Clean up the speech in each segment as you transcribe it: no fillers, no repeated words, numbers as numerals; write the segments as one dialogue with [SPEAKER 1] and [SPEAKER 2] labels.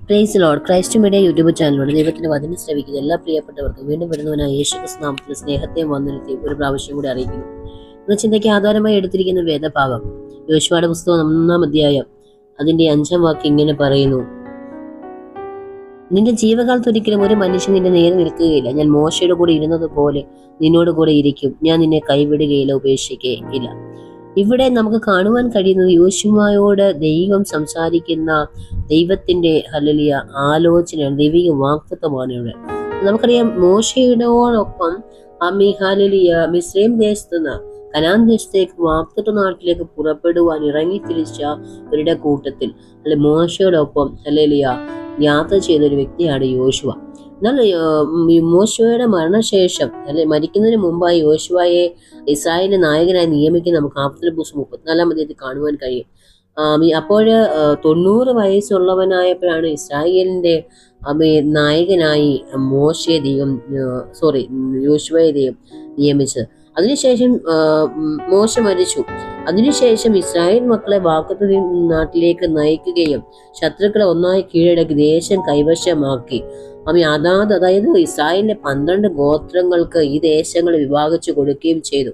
[SPEAKER 1] Price lord. Christ Media YouTube ചാനലിലൂടെ ദൈവത്തിന്റെ വചനം ശ്രവിക്കുന്ന എല്ലാ പ്രിയപ്പെട്ടവർക്കും വീണ്ടും വരുന്നവനായ യേശു ക്രിസ്തു നാമത്തിൽ സ്നേഹത്തെയും വന്ദനത്തെയും ഒരു പ്രാവശ്യം കൂടി അറിയിക്കുന്നു. ഇന്ന് ചിന്തയ്ക്ക് ആധാരമായി എടുത്തിരിക്കുന്ന വേദഭാഗം യോശുവയുടെ പുസ്തകം 1 അധ്യായം അതിന്റെ 5 വാക്യം ഇങ്ങനെ പറയുന്നു: നിന്റെ ജീവകാലത്ത് ഒരിക്കലും ഒരു മനുഷ്യൻ നിന്റെ നേരെ നിൽക്കുകയില്ല. ഞാൻ മോശയുടെ കൂടെ ഇരുന്നത് പോലെ നിന്നോട് കൂടെ ഇരിക്കും. ഞാൻ നിന്നെ കൈവിടുകയില്ല, ഉപേക്ഷിക്കുകയില്ല. ഇവിടെ നമുക്ക് കാണുവാൻ കഴിയുന്നത് യോശുവയോട് ദൈവം സംസാരിക്കുന്ന ദൈവത്തിന്റെ ആലോചനയാണ്, ദൈവിക വാഗ്ദത്തമാണ് ഇവിടെ. നമുക്കറിയാം, മോശയോടൊപ്പം മിസ്രൈം ദേശത്ത് നിന്ന് കനാൻ ദേശത്തേക്ക് വാഗ്ദത്ത നാട്ടിലേക്ക് പുറപ്പെടുവാൻ ഇറങ്ങി തിരിച്ചവരുടെ കൂട്ടത്തിൽ മോശയോടൊപ്പം യാത്ര ചെയ്ത ഒരു വ്യക്തിയാണ് യോശുവ. എന്നാൽ മോശയുടെ മരണശേഷം മരിക്കുന്നതിന് മുമ്പായി യോശുവയെ ഇസ്രായേലിന്റെ നായകനായി നിയമിക്കുന്ന നമുക്ക് ആവർത്തന പുസ്തകം 34 അധ്യായത്തിൽ കാണുവാൻ കഴിയും. അപ്പോൾ 90 വയസ്സുള്ളവനായപ്പോഴാണ് ഇസ്രായേലിന്റെ നായകനായി യോശുവയെ ദൈവം നിയമിച്ചത്. അതിനുശേഷം മോശ മരിച്ചു. അതിനുശേഷം ഇസ്രായേൽ മക്കളെ വാഗ്ദത്ത നാട്ടിലേക്ക് നയിക്കുകയും ശത്രുക്കളെ ഒന്നായി കീഴടക്കി ദേശം കൈവശമാക്കി. അതായത് ഇസ്രായേലിന്റെ 12 ഗോത്രങ്ങൾക്ക് ഈ ദേശങ്ങളെ വിഭാഗിച്ചു കൊടുക്കുകയും ചെയ്തു.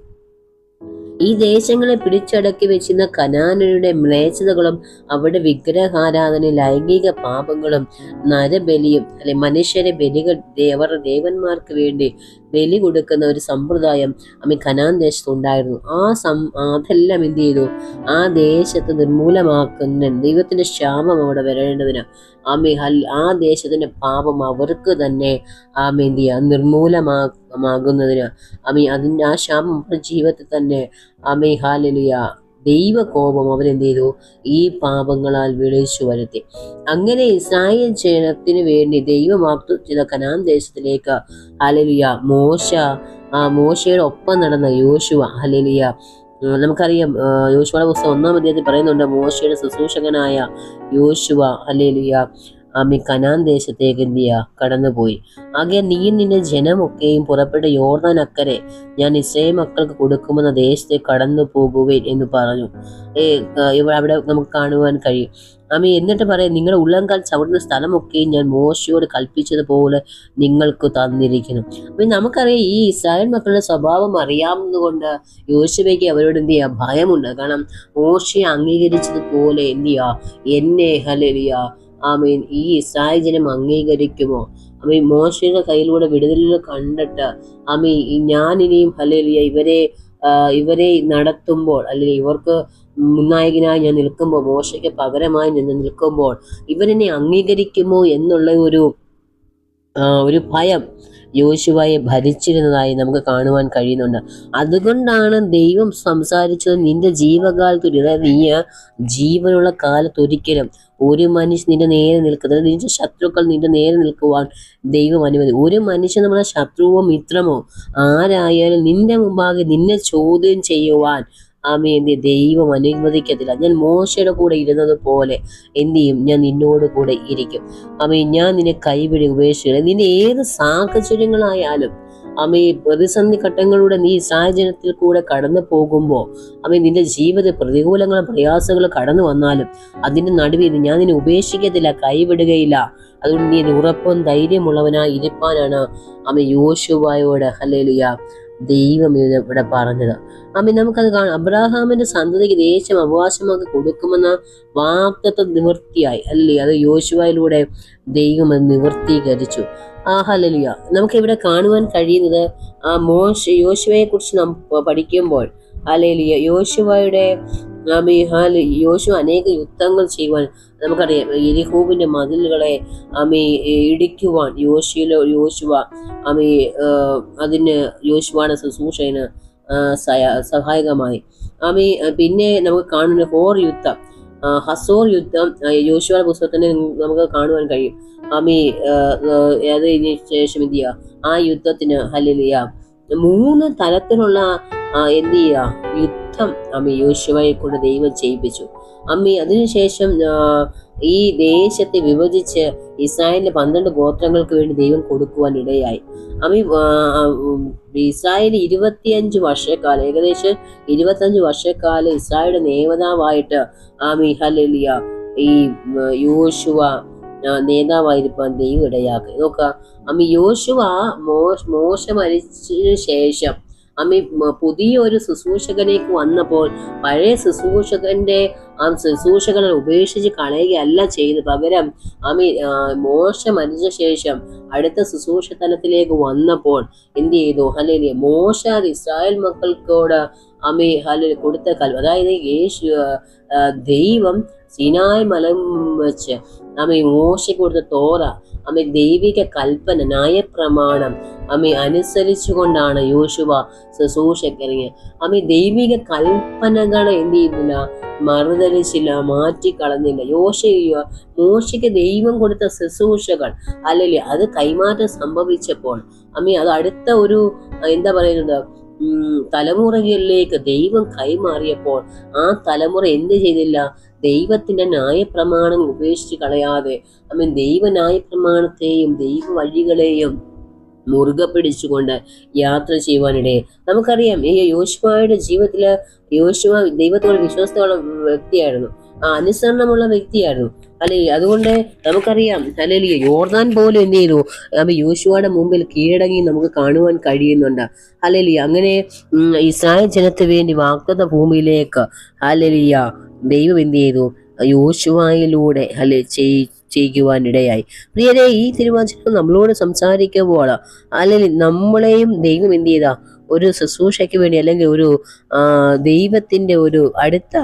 [SPEAKER 1] ഈ ദേശങ്ങളെ പിടിച്ചടക്കി വെച്ചിരുന്ന കനാന്യരുടെ മ്ലേച്ഛതകളും അവരുടെ വിഗ്രഹാരാധന, ലൈംഗിക പാപങ്ങളും നരബലിയും മനുഷ്യരെ ബലികൾ അവരുടെ ദേവന്മാർക്ക് വേണ്ടി ബലി കൊടുക്കുന്ന ഒരു സമ്പ്രദായം കനാൻ ദേശത്ത് ഉണ്ടായിരുന്നു. അതെല്ലാം എന്ത് ചെയ്തു? ആ ദേശത്ത് നിർമൂലമാക്കുന്ന ദൈവത്തിന്റെ ശാപം അവിടെ വരേണ്ടതിന് ആ ദേശത്തിന്റെ പാപം അവർക്ക് തന്നെ നിർമൂലമാകുന്നതിന് അതിന്റെ ആ ശാപം ജീവിതത്തിൽ തന്നെ ദൈവകോപം അവരെന്ത് ചെയ്തു? ഈ പാപങ്ങളാൽ വിളിച്ചു വരുത്തി. അങ്ങനെ ഇസ്രായേൽ ജനത്തിന് വേണ്ടി ദൈവം വാഗ്ദത്തം ചെയ്ത കനാൻ ദേശത്തിലേക്ക് മോശയുടെ ഒപ്പം നടന്ന യോശുവ നമുക്കറിയാം, യോശുവയുടെ പുസ്തകം 1 അധ്യായത്തിൽ പറയുന്നുണ്ട്, മോശയുടെ ശുശ്രൂഷകനായ യോശുവ കനാൻ ദേശത്തേക്ക് എന്ത് കടന്നുപോയി. ആകെ നീ നിന്റെ ജനമൊക്കെയും പുറപ്പെട്ട യോർദാൻ അക്കരെ ഞാൻ ഇസ്രായേൽ മക്കൾക്ക് കൊടുക്കുമെന്ന ദേശത്തേക്ക് കടന്നു പോകുവേൻ എന്ന് പറഞ്ഞു. അവിടെ നമുക്ക് കാണുവാൻ കഴിയും. എന്നിട്ട് പറയാം, നിങ്ങളുടെ ഉള്ളംകാൽ ചവിടുന്ന സ്ഥലമൊക്കെയും ഞാൻ മോശയോട് കൽപ്പിച്ചതുപോലെ നിങ്ങൾക്ക് തന്നിരിക്കുന്നു. നമുക്കറിയാം, ഈ ഇസ്രായേൽ മക്കളുടെ സ്വഭാവം അറിയാവുന്നതുകൊണ്ട് യോശുവയ്ക്ക് അവരോട് എന്ത് ഭയമുണ്ട്. കാരണം മോശയെ അംഗീകരിച്ചതുപോലെ എന്നെ ഈ ഇസ്രായേൽ ജനം അംഗീകരിക്കുമോ? മോശയുടെ കയ്യിലൂടെ വിടുതലുകൾ കണ്ടിട്ട് ഞാനിനിയും ഇവരെ നടത്തുമ്പോൾ, അല്ലെങ്കിൽ ഇവർക്ക് മുന്നായകനായി ഞാൻ നിൽക്കുമ്പോൾ, മോശയ്ക്ക് പകരമായി ഞാൻ നിൽക്കുമ്പോൾ ഇവരെന്നെ അംഗീകരിക്കുമോ എന്നുള്ള ഒരു ഭയം യോശുവയെ ഭരിച്ചിരുന്നതായി നമുക്ക് കാണുവാൻ കഴിയുന്നുണ്ട്. അതുകൊണ്ടാണ് ദൈവം സംസാരിച്ചത്, നിന്റെ ജീവകാലത്തൊരു, അതായത് നീ ജീവനുള്ള കാലത്തൊരിക്കലും ഒരു മനുഷ്യൻ നിന്റെ നേരെ നിൽക്കുന്നത്, നിന്റെ ശത്രുക്കൾ നിന്റെ നേരെ നിൽക്കുവാൻ ദൈവം അനുവദി. ഒരു മനുഷ്യൻ, നമ്മുടെ ശത്രുവോ മിത്രമോ ആരായാലും നിന്റെ മുമ്പാകെ നിന്നെ ചോദ്യം ചെയ്യുവാൻ ദൈവം അനുവദിക്കത്തില്ല. ഞാൻ മോശയുടെ കൂടെ ഇരുന്നത് പോലെ എന്ത് ചെയ്യും? ഞാൻ നിന്നോട് കൂടെ ഇരിക്കും. ഞാൻ നിന്നെ കൈവിടി ഉപേക്ഷിക്കില്ല. നിന്റെ ഏത് സാഹചര്യങ്ങളായാലും പ്രതിസന്ധി ഘട്ടങ്ങളിലൂടെ നീ സാഹചര്യത്തിൽ കൂടെ കടന്നു പോകുമ്പോൾ നിന്റെ ജീവിത പ്രതികൂലങ്ങളും പ്രയാസങ്ങളും കടന്നു വന്നാലും അതിന്റെ നടുവിൽ ഞാൻ നിന്നെ ഉപേക്ഷിക്കത്തില്ല, കൈവിടുകയില്ല. അതുകൊണ്ട് നീ ഉറപ്പും ധൈര്യമുള്ളവനായി ഇരിപ്പാനാണ് യോശുവയോട് ദൈവം ഇവിടെ പറഞ്ഞത്. നമുക്കത് കാണാം. അബ്രാഹാമിന്റെ സന്തതിക്ക് ദേശം അവകാശമാക്കി കൊടുക്കുമെന്ന വാഗ്ദത്തം നിവൃത്തിയായി അത് യോശുവയിലൂടെ ദൈവം അത് നിവൃത്തീകരിച്ചു. നമുക്ക് ഇവിടെ കാണുവാൻ കഴിയുന്നത് യോശുവയെ കുറിച്ച് നാം പഠിക്കുമ്പോൾ യോശുവയുടെ യോശുവ അനേക യുദ്ധങ്ങൾ ചെയ്യുവാൻ നമുക്കറിയാം. യെരിഹോവിന്റെ മതിലുകളെ ഇടിക്കുവാൻ യോശുവ അതിന് യോശുവയുടെ ശുശ്രൂഷന് സഹായകമായി. പിന്നെ നമുക്ക് കാണുന്ന ഹസോർ യുദ്ധം യോശുവയുടെ പുസ്തകത്തിന് നമുക്ക് കാണുവാൻ കഴിയും. അതിന് ശേഷം ആ യുദ്ധത്തിന് 3 തരത്തിലുള്ള യുദ്ധം യോശുവയെ കൊണ്ട് ദൈവം ചെയ്യിപ്പിച്ചു. അതിനുശേഷം ഈ ദേശത്തെ വിഭജിച്ച് ഇസ്രായേലിന്റെ 12 ഗോത്രങ്ങൾക്ക് വേണ്ടി ദൈവം കൊടുക്കുവാൻ ഇടയായി. ഇസ്രായേൽ 25 വർഷക്കാലം, ഏകദേശം 25 വർഷക്കാലം ഇസ്രായേലിന്റെ നേതാവായിട്ട് ഈ യോശുവ നേതാവായിരിക്കാൻ ദൈവം ഇടയാക്കി. നോക്കുക, അമ്മ യോശുവ മോശ മരിച്ചതിനു ശേഷം പുതിയ ഒരു ശുശ്രൂഷകനേക്ക് വന്നപ്പോൾ പഴയ ശുശ്രൂഷകന്റെ ശുശ്രൂഷകളെ ഉപേക്ഷിച്ച് കളയുകയല്ല ചെയ്ത്, പകരം മോശ മരിച്ച ശേഷം അടുത്ത ശുശ്രൂഷ തലത്തിലേക്ക് വന്നപ്പോൾ എന്ത് ചെയ്തു? ഹല്ലേലൂയ, മോശ ഇസ്രായേൽ മക്കൾക്കോട് കൊടുത്ത അതായത് ദൈവം സീനായ് മല വെച്ച് മോശയ്ക്ക് കൊടുത്ത തോറ ദൈവിക കൽപ്പന, ന്യായപ്രമാണം അനുസരിച്ചുകൊണ്ടാണ് യോശുവ ശുശ്രൂഷക്കിറങ്ങിയത്. ദൈവിക കൽപ്പനകളെ എന്ത് ചെയ്യുന്നില്ല, മറുതലിച്ചില്ല, മാറ്റിക്കളഞ്ഞില്ല. മോശയ്ക്ക് ദൈവം കൊടുത്ത ശുശ്രൂഷകൾ അല്ലെങ്കിൽ അത് കൈമാറ്റം സംഭവിച്ചപ്പോൾ അത് അടുത്ത ഒരു എന്താ പറയുന്നത് തലമുറകളിലേക്ക് ദൈവം കൈമാറിയപ്പോൾ ആ തലമുറ എന്ത് ചെയ്തില്ല? ദൈവത്തിന്റെ ന്യായപ്രമാണം ഉപേക്ഷിച്ച് കളയാതെ ദൈവ ന്യായപ്രമാണത്തെയും ദൈവ വഴികളെയും മുറുകെ പിടിച്ചുകൊണ്ട് യാത്ര ചെയ്യുവാനിടയെ. നമുക്കറിയാം, ഈ യോശുവയുടെ ജീവിതത്തില് യോശുവ ദൈവത്തോട് വിശ്വാസത്തോടെ വ്യക്തിയായിരുന്നു, അനുസരണമുള്ള വ്യക്തിയായിരുന്നു. അതുകൊണ്ട് നമുക്കറിയാം, അല്ലെങ്കിൽ യോർദാൻ പോലും എന്ത് ചെയ്തു? യോശുവയുടെ മുമ്പിൽ കീഴടങ്ങി നമുക്ക് കാണുവാൻ കഴിയുന്നുണ്ട്. അങ്ങനെ ഇസ്രായേൽ ജനത്തിന് വേണ്ടി വാഗ്ദത്ത ഭൂമിയിലേക്ക് ദൈവം എന്ത് ചെയ്തു? യോശുവയിലൂടെ ചെയ്യുവാനിടയായി. പ്രിയരെ, ഈ തിരുവചനം നമ്മളോട് സംസാരിക്കുമ്പോൾ നമ്മളെയും ദൈവം എന്ത് ചെയ്താ ഒരു ശുശ്രൂഷയ്ക്ക് വേണ്ടി അല്ലെങ്കിൽ ഒരു ദൈവത്തിന്റെ ഒരു അടുത്ത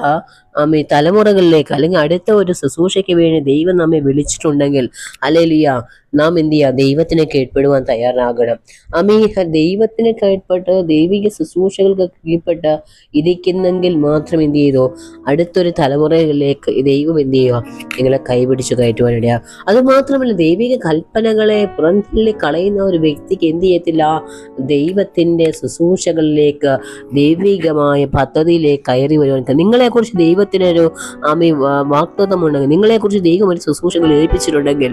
[SPEAKER 1] തലമുറകളിലേക്ക് അല്ലെങ്കിൽ അടുത്ത ഒരു ശുശ്രൂഷയ്ക്ക് വേണ്ടി ദൈവം നമ്മെ വിളിച്ചിട്ടുണ്ടെങ്കിൽ നാം എന്ത് ചെയ്യുക? ദൈവത്തിനെ കീഴ്പ്പെടുവാൻ തയ്യാറാകണം. ദൈവത്തിനെ കീഴ്പ്പെട്ട് ദൈവിക ശുശ്രൂഷകൾക്ക് കീഴ്പ്പെട്ട് ഇരിക്കുന്നെങ്കിൽ മാത്രം എന്ത് ചെയ്തോ അടുത്തൊരു തലമുറകളിലേക്ക് ദൈവം എന്ത് ചെയ്യുക? നിങ്ങളെ കൈപിടിച്ചു കയറ്റുവാനിടയാ. അത് മാത്രമല്ല, ദൈവിക കൽപ്പനകളെ പുറന്തള്ളി കളയുന്ന ഒരു വ്യക്തിക്ക് എന്ത് ചെയ്യത്തില്ല? ദൈവത്തിന്റെ ശുശ്രൂഷകളിലേക്ക് ദൈവികമായ പദ്ധതിയിലേക്ക് കയറി വരുവാൻ. നിങ്ങളെക്കുറിച്ച് ദൈവത്തിനൊരു വാഗ്ദത്തമുണ്ടെങ്കിൽ, നിങ്ങളെക്കുറിച്ച് ദൈവം ഒരു ശുശ്രൂഷകൾ ഏൽപ്പിച്ചിട്ടുണ്ടെങ്കിൽ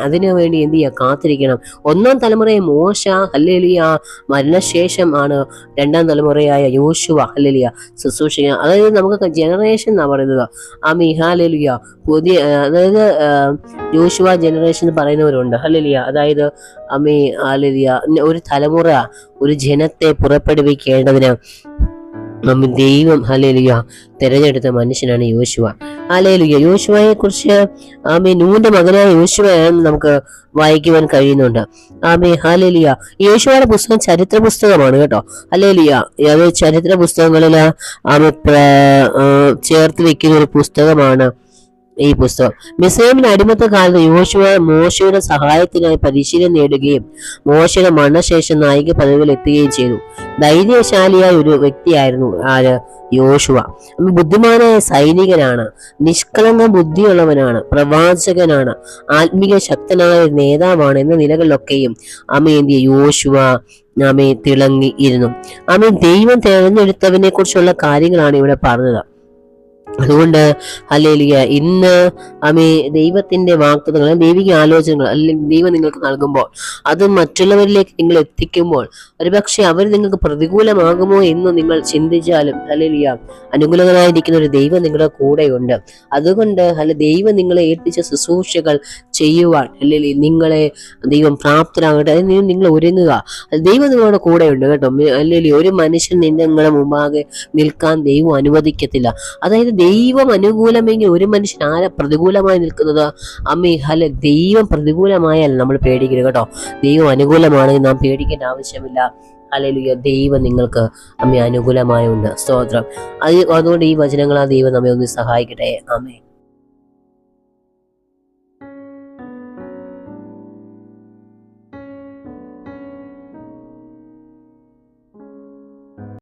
[SPEAKER 1] അതിനു വേണ്ടി എന്ത് ചെയ്യുക? കാത്തിരിക്കണം. ഒന്നാം തലമുറയെ മോശ മരണശേഷം ആണ് രണ്ടാം തലമുറയായ യോശുവ ശുശ്രൂഷിക്കുക. അതായത് നമുക്ക് ജനറേഷൻ എന്നാ പറയുന്നത്. പുതിയ അതായത് യോശുവ ജനറേഷൻ പറയുന്നവരുണ്ട്. അതായത് ഒരു തലമുറ, ഒരു ജനത്തെ പുറപ്പെടുവിക്കേണ്ടതിന് ദൈവം തിരഞ്ഞെടുത്ത മനുഷ്യനാണ് യോശുവ. യോശുവയെ കുറിച്ച് നൂന്റെ മകനായ യോശുവയാണെന്ന് നമുക്ക് വായിക്കുവാൻ കഴിയുന്നുണ്ട്. യോശുവയുടെ പുസ്തകം ചരിത്ര പുസ്തകമാണ് കേട്ടോ. അത് ചരിത്ര പുസ്തകങ്ങളിൽ ചേർത്ത് വെക്കുന്ന ഒരു പുസ്തകമാണ് ഈ പുസ്തകം. മിസ്രൈമിന്റെ അടിമത്ത കാലത്ത് യോശുവ മോശയുടെ സഹായത്തിനായി പരിശീലനം നേടുകയും മോശയുടെ മരണശേഷം നായിക പദവിയിൽ എത്തുകയും ചെയ്തു. ധൈര്യശാലിയായ ഒരു വ്യക്തിയായിരുന്നു യോശുവ. ബുദ്ധിമാനായ സൈനികനാണ്, നിഷ്കളങ്ക ബുദ്ധിയുള്ളവനാണ്, പ്രവാചകനാണ്, ആത്മീയ ശക്തനായ നേതാവാണ് എന്ന നിലകളിലൊക്കെയും യോശുവ തിളങ്ങിയിരുന്നു. ദൈവം തിരഞ്ഞെടുത്തവനെ കുറിച്ചുള്ള കാര്യങ്ങളാണ് ഇവിടെ പറഞ്ഞത്. അതുകൊണ്ട് ഇന്ന് ദൈവത്തിന്റെ വാഗ്ദത്തങ്ങൾ, ദൈവിക ആലോചനകൾ അല്ലെങ്കിൽ ദൈവം നിങ്ങൾക്ക് നൽകുമ്പോൾ അത് മറ്റുള്ളവരിലേക്ക് നിങ്ങൾ എത്തിക്കുമ്പോൾ ഒരുപക്ഷെ അവർ നിങ്ങൾക്ക് പ്രതികൂലമാകുമോ എന്ന് നിങ്ങൾ ചിന്തിച്ചാലും അനുകൂലമായിരിക്കുന്ന ഒരു ദൈവം നിങ്ങളുടെ കൂടെയുണ്ട്. അതുകൊണ്ട് ദൈവം നിങ്ങളെ ഏൽപ്പിച്ച ശുശ്രൂഷകൾ ചെയ്യുവാൻ നിങ്ങളെ ദൈവം പ്രാപ്തരാകട്ടെ. അതിന് നിങ്ങൾ ഒരുങ്ങുക. ദൈവം നിങ്ങളുടെ കൂടെയുണ്ട് കേട്ടോ. ഒരു മനുഷ്യൻ നിങ്ങളുടെ മുമ്പാകെ നിൽക്കാൻ ദൈവം അനുവദിക്കത്തില്ല. അതായത് ദൈവം അനുകൂലമെങ്കിൽ ഒരു മനുഷ്യൻ ആരെ പ്രതികൂലമായി നിൽക്കുന്നത്? ദൈവം പ്രതികൂലമായാൽ നമ്മൾ പേടിക്കരുത് കേട്ടോ. ദൈവം അനുകൂലമാണെങ്കിൽ നാം പേടിക്കേണ്ട ആവശ്യമില്ല. ദൈവം നിങ്ങൾക്ക് അനുകൂലമായുണ്ട്. സ്തോത്രം. അതുകൊണ്ട് ഈ വചനങ്ങൾ ദൈവം നമ്മെ ഒന്ന് സഹായിക്കട്ടെ. ആമേൻ.